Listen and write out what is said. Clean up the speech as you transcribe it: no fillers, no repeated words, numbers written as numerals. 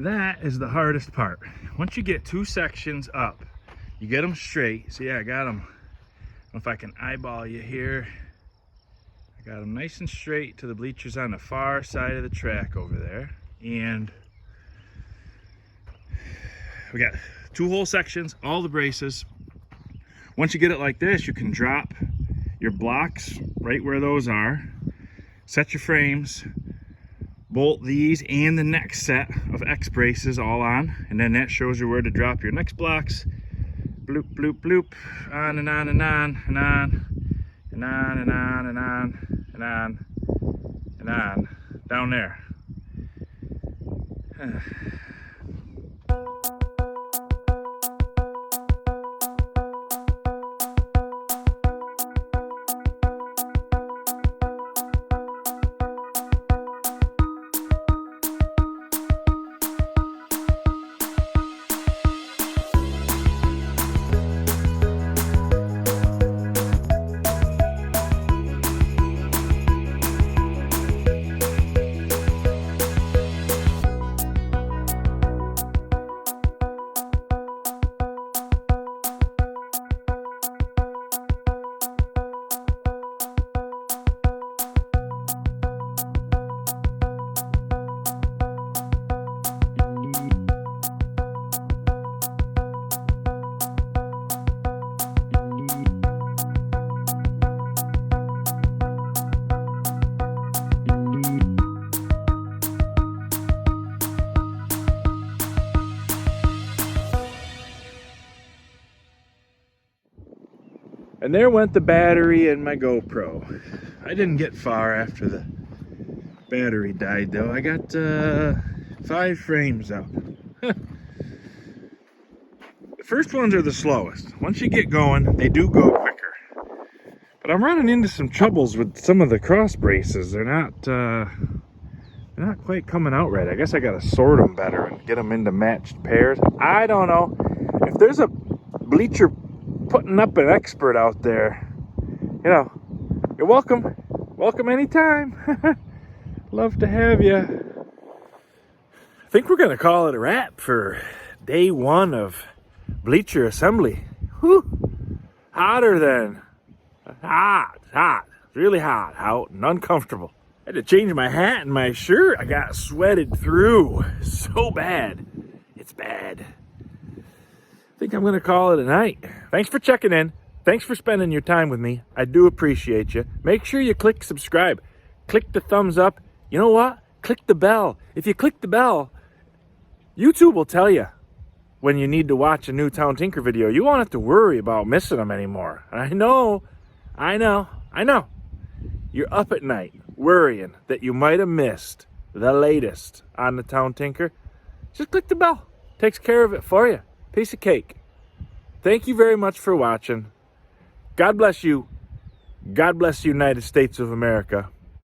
That is the hardest part. Once you get 2 sections up, you get them straight. See, I got them. I don't know if I can eyeball you here. I got them nice and straight to the bleachers on the far side of the track over there. And we got 2 whole sections, all the braces. Once you get it like this, you can drop your blocks right where those are, set your frames, bolt these and the next set of X braces all on, and then that shows you where to drop your next blocks. Bloop, bloop, bloop, on and on and on and on and on and on and on and on and on, down there. And there went the battery in my GoPro. I didn't get far after the battery died though. I got 5 frames out. The first ones are the slowest. Once you get going, they do go quicker. But I'm running into some troubles with some of the cross braces. They're not quite coming out right. I guess I gotta sort them better and get them into matched pairs. I don't know. If there's a bleacher putting up an expert out there, you know, you're welcome. Welcome anytime. Love to have you. I think we're gonna call it a wrap for day 1 of bleacher assembly. Whew. Hotter than hot, really hot out and uncomfortable. I had to change my hat and my shirt. I got sweated through so bad. It's bad. I think I'm gonna call it a night. Thanks for checking in. Thanks for spending your time with me. I do appreciate you. Make sure you click subscribe. Click the thumbs up. You know what? Click the bell. If you click the bell, YouTube will tell you when you need to watch a new Town Tinker video. You won't have to worry about missing them anymore. I know. You're up at night worrying that you might have missed the latest on the Town Tinker. Just click the bell. Takes care of it for you. Piece of cake. Thank you very much for watching. God bless you. God bless the United States of America.